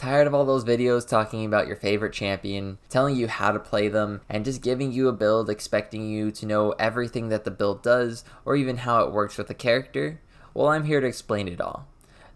Tired of all those videos talking about your favorite champion, telling you how to play them, and just giving you a build expecting you to know everything that the build does, or even how it works with the character? Well, I'm here to explain it all.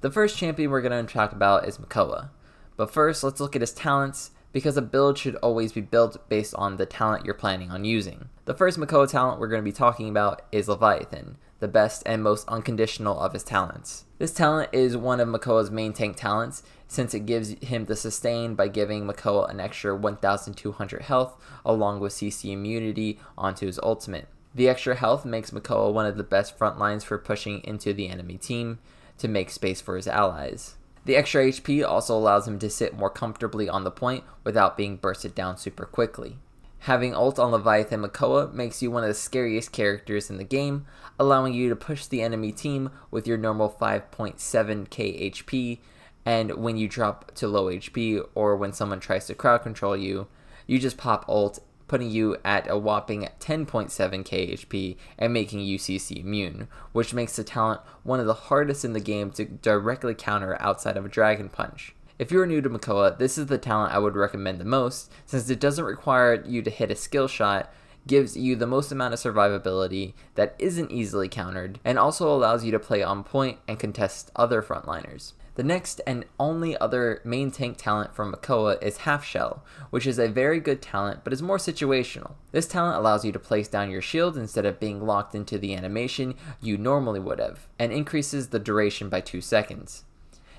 The first champion we're going to talk about is Makoa. But first, let's look at his talents, because a build should always be built based on the talent you're planning on using. The first Makoa talent we're going to be talking about is Leviathan, the best and most unconditional of his talents. This talent is one of Makoa's main tank talents, since it gives him the sustain by giving Makoa an extra 1200 health along with CC immunity onto his ultimate. The extra health makes Makoa one of the best front lines for pushing into the enemy team to make space for his allies. The extra HP also allows him to sit more comfortably on the point without being bursted down super quickly. Having ult on Leviathan Makoa makes you one of the scariest characters in the game, allowing you to push the enemy team with your normal 5.7k HP, and when you drop to low HP or when someone tries to crowd control you, you just pop ult, putting you at a whopping 10.7k HP and making you CC immune, which makes the talent one of the hardest in the game to directly counter outside of a Dragon Punch. If you are new to Makoa, this is the talent I would recommend the most, since it doesn't require you to hit a skill shot, gives you the most amount of survivability that isn't easily countered, and also allows you to play on point and contest other frontliners. The next and only other main tank talent from Makoa is Half Shell, which is a very good talent but is more situational. This talent allows you to place down your shield instead of being locked into the animation you normally would have, and increases the duration by 2 seconds.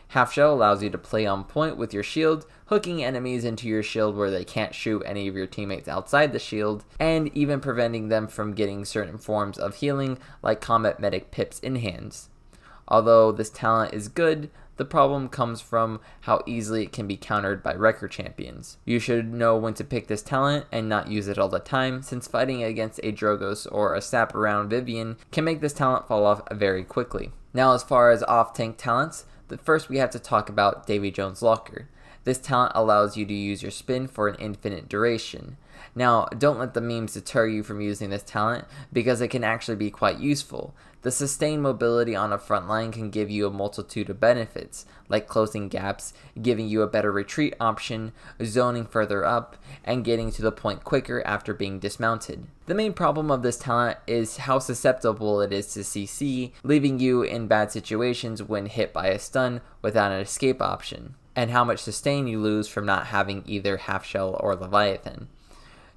Half Shell allows you to play on point with your shield, hooking enemies into your shield where they can't shoot any of your teammates outside the shield, and even preventing them from getting certain forms of healing like Combat Medic Pips in hands. Although this talent is good, the problem comes from how easily it can be countered by Wrecker champions. You should know when to pick this talent and not use it all the time, since fighting against a Drogoz or a Sap around Vivian can make this talent fall off very quickly. Now, as far as off-tank talents, first we have to talk about Davy Jones' Locker. This talent allows you to use your spin for an infinite duration. Now, don't let the memes deter you from using this talent, because it can actually be quite useful. The sustained mobility on a front line can give you a multitude of benefits, like closing gaps, giving you a better retreat option, zoning further up, and getting to the point quicker after being dismounted. The main problem of this talent is how susceptible it is to CC, leaving you in bad situations when hit by a stun without an escape option, and how much sustain you lose from not having either Half Shell or Leviathan.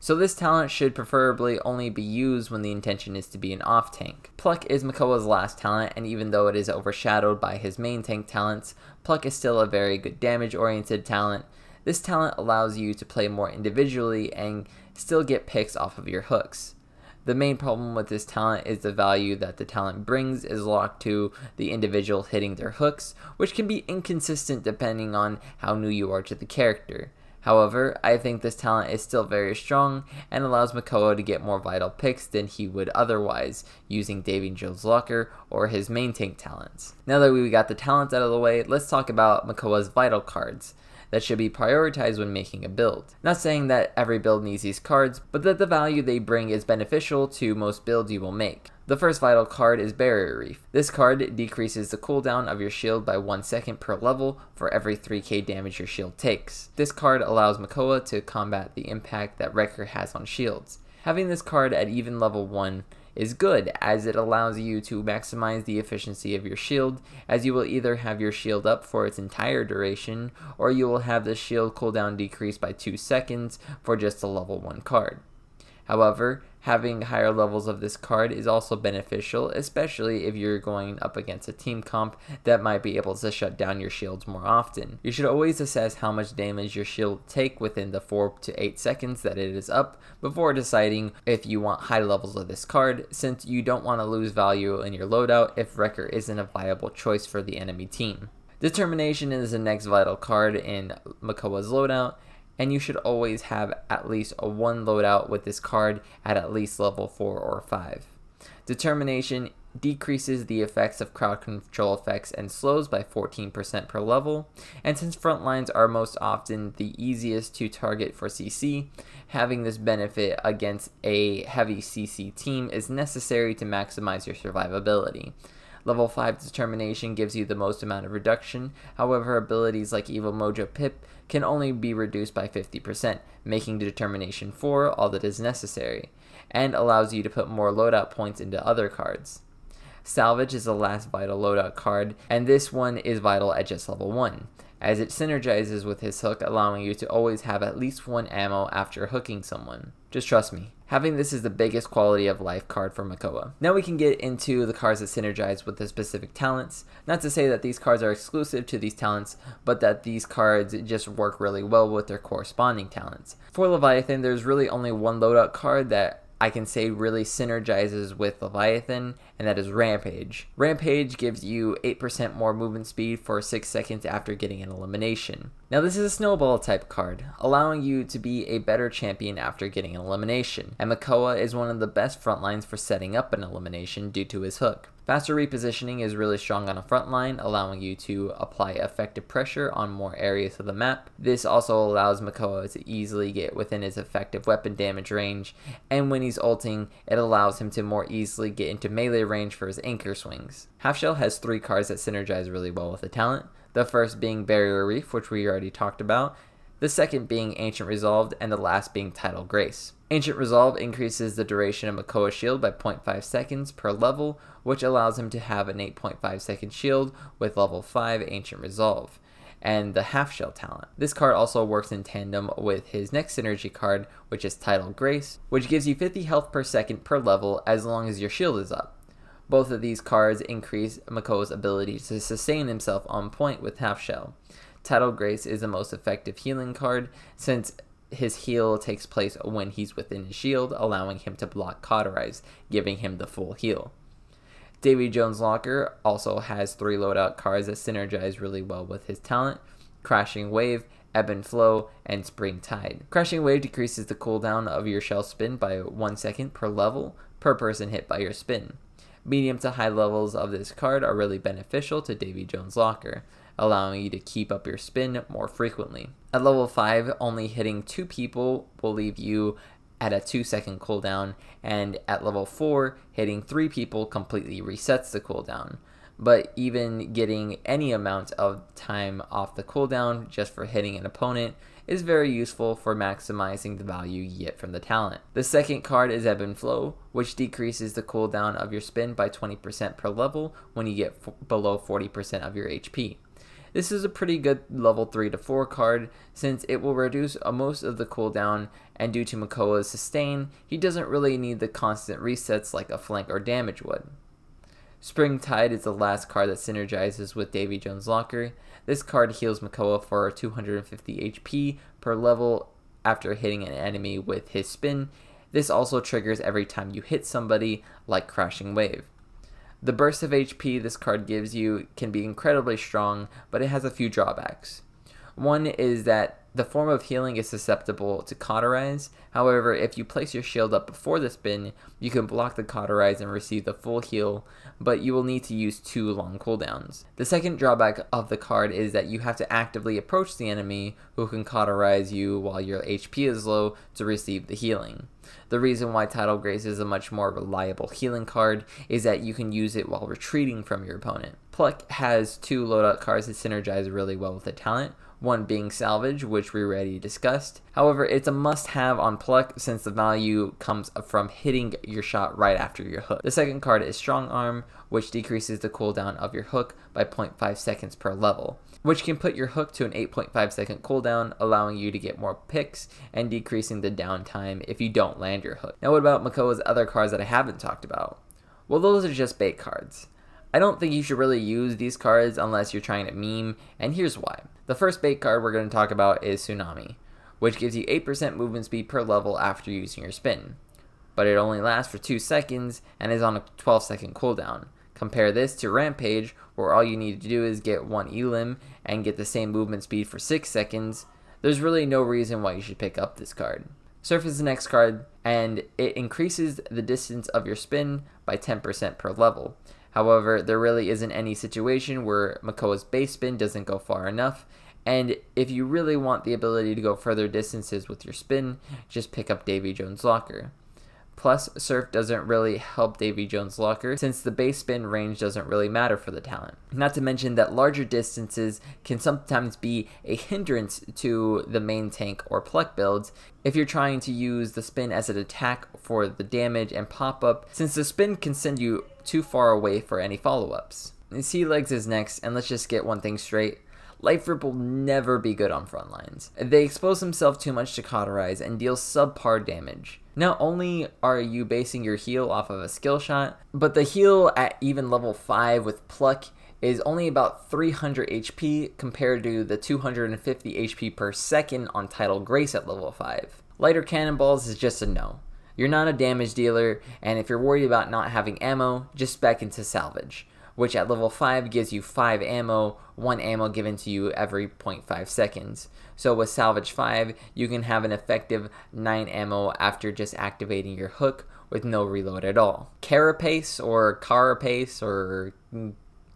So this talent should preferably only be used when the intention is to be an off-tank. Pluck is Makoa's last talent, and even though it is overshadowed by his main tank talents, Pluck is still a very good damage-oriented talent. This talent allows you to play more individually and still get picks off of your hooks. The main problem with this talent is the value that the talent brings is locked to the individual hitting their hooks, which can be inconsistent depending on how new you are to the character. However, I think this talent is still very strong and allows Makoa to get more vital picks than he would otherwise using Davy Jones' Locker or his main tank talents. Now that we got the talents out of the way, let's talk about Makoa's vital cards that should be prioritized when making a build. Not saying that every build needs these cards, but that the value they bring is beneficial to most builds you will make. The first vital card is Barrier Reef. This card decreases the cooldown of your shield by 1 second per level for every 3k damage your shield takes. This card allows Makoa to combat the impact that Wrecker has on shields. Having this card at even level 1 is good, as it allows you to maximize the efficiency of your shield, as you will either have your shield up for its entire duration, or you will have the shield cooldown decreased by 2 seconds for just a level 1 card. However, having higher levels of this card is also beneficial, especially if you're going up against a team comp that might be able to shut down your shields more often. You should always assess how much damage your shield take within the 4 to 8 seconds that it is up before deciding if you want high levels of this card, since you don't want to lose value in your loadout if Wrecker isn't a viable choice for the enemy team. Determination is the next vital card in Makoa's loadout, and you should always have at least one loadout with this card at least level 4 or 5. Determination decreases the effects of crowd control effects and slows by 14% per level, and since front lines are most often the easiest to target for CC, having this benefit against a heavy CC team is necessary to maximize your survivability. Level 5 Determination gives you the most amount of reduction, however abilities like Evil Mojo Pip can only be reduced by 50%, making Determination 4 all that is necessary, and allows you to put more loadout points into other cards. Salvage is the last vital loadout card, and this one is vital at just level 1, as it synergizes with his hook, allowing you to always have at least one ammo after hooking someone. Just trust me, having this is the biggest quality of life card for Makoa. Now we can get into the cards that synergize with the specific talents. Not to say that these cards are exclusive to these talents, but that these cards just work really well with their corresponding talents. For Leviathan, there's really only one loadout card that I can say really synergizes with Leviathan, and that is Rampage. Rampage gives you 8% more movement speed for 6 seconds after getting an elimination. Now this is a snowball type card, allowing you to be a better champion after getting an elimination, and Makoa is one of the best front lines for setting up an elimination due to his hook. Faster repositioning is really strong on a front line, allowing you to apply effective pressure on more areas of the map. This also allows Makoa to easily get within his effective weapon damage range, and when he's ulting, it allows him to more easily get into melee range for his anchor swings. Halfshell has 3 cards that synergize really well with the talent, the first being Barrier Reef, which we already talked about, the second being Ancient Resolve, and the last being Tidal Grace. Ancient Resolve increases the duration of Makoa's shield by 0.5 seconds per level, which allows him to have an 8.5 second shield with level 5 Ancient Resolve, and the Half-Shell talent. This card also works in tandem with his next synergy card, which is Tidal Grace, which gives you 50 health per second per level as long as your shield is up. Both of these cards increase Makoa's ability to sustain himself on point with Half-Shell. Tidal Grace is the most effective healing card, since his heal takes place when he's within his shield, allowing him to block Cauterize, giving him the full heal. Davy Jones' Locker also has 3 loadout cards that synergize really well with his talent: Crashing Wave, Ebb and Flow, and Spring Tide. Crashing Wave decreases the cooldown of your shell spin by 1 second per level per person hit by your spin. Medium to high levels of this card are really beneficial to Davy Jones' Locker, allowing you to keep up your spin more frequently. At level 5, only hitting 2 people will leave you at a 2-second cooldown, and at level 4, hitting 3 people completely resets the cooldown. But even getting any amount of time off the cooldown just for hitting an opponent is very useful for maximizing the value you get from the talent. The second card is Ebb and Flow, which decreases the cooldown of your spin by 20% per level when you get below 40% of your HP. This is a pretty good level 3 to 4 card, since it will reduce most of the cooldown, and due to Makoa's sustain, he doesn't really need the constant resets like a flank or damage would. Spring Tide is the last card that synergizes with Davy Jones' Locker. This card heals Makoa for 250 HP per level after hitting an enemy with his spin. This also triggers every time you hit somebody, like Crashing Wave. The burst of HP this card gives you can be incredibly strong, but it has a few drawbacks. One is that the form of healing is susceptible to Cauterize. However, if you place your shield up before the spin, you can block the Cauterize and receive the full heal, but you will need to use 2 long cooldowns. The second drawback of the card is that you have to actively approach the enemy who can Cauterize you while your HP is low to receive the healing. The reason why Tidal Grace is a much more reliable healing card is that you can use it while retreating from your opponent. Pluck has 2 loadout cards that synergize really well with the talent, one being Salvage, which we already discussed. However, it's a must-have on Pluck since the value comes from hitting your shot right after your hook. The second card is Strong Arm, which decreases the cooldown of your hook by 0.5 seconds per level, which can put your hook to an 8.5 second cooldown, allowing you to get more picks and decreasing the downtime if you don't land your hook. Now what about Makoa's other cards that I haven't talked about? Well, those are just bait cards. I don't think you should really use these cards unless you're trying to meme, and here's why. The first bait card we're going to talk about is Tsunami, which gives you 8% movement speed per level after using your spin, but it only lasts for 2 seconds and is on a 12-second cooldown. Compare this to Rampage, where all you need to do is get 1 elim and get the same movement speed for 6 seconds. There's really no reason why you should pick up this card. Surf is the next card, and it increases the distance of your spin by 10% per level. However, there really isn't any situation where Makoa's base spin doesn't go far enough, and if you really want the ability to go further distances with your spin, just pick up Davy Jones' Locker. Plus, Surf doesn't really help Davy Jones' Locker since the base spin range doesn't really matter for the talent. Not to mention that larger distances can sometimes be a hindrance to the main tank or Pluck builds if you're trying to use the spin as an attack for the damage and pop-up, since the spin can send you too far away for any follow-ups. Sea Legs is next, and let's just get one thing straight. Life Rip will never be good on front lines. They expose themselves too much to cauterize and deal subpar damage. Not only are you basing your heal off of a skill shot, but the heal at even level 5 with Pluck is only about 300 HP compared to the 250 HP per second on Tidal Grace at level 5. Lighter Cannonballs is just a no. You're not a damage dealer, and if you're worried about not having ammo, just spec into Salvage, which at level 5 gives you 5 ammo, 1 ammo given to you every 0.5 seconds. So with Salvage 5, you can have an effective 9 ammo after just activating your hook with no reload at all. Carapace or Carapace or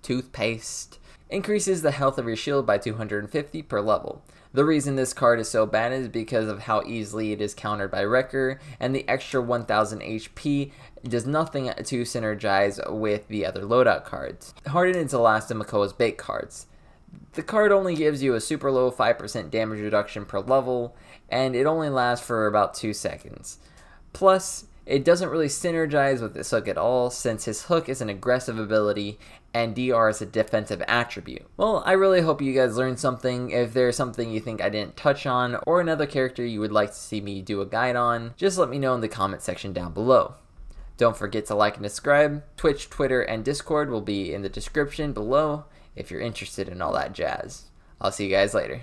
Toothpaste increases the health of your shield by 250 per level. The reason this card is so bad is because of how easily it is countered by Wrecker, and the extra 1000 HP does nothing to synergize with the other loadout cards. Harden is the last of Makoa's bait cards. The card only gives you a super low 5% damage reduction per level, and it only lasts for about 2 seconds. Plus, it doesn't really synergize with this hook at all, since his hook is an aggressive ability and DR is a defensive attribute. Well, I really hope you guys learned something. If there's something you think I didn't touch on, or another character you would like to see me do a guide on, just let me know in the comment section down below. Don't forget to like and subscribe. Twitch, Twitter, and Discord will be in the description below if you're interested in all that jazz. I'll see you guys later.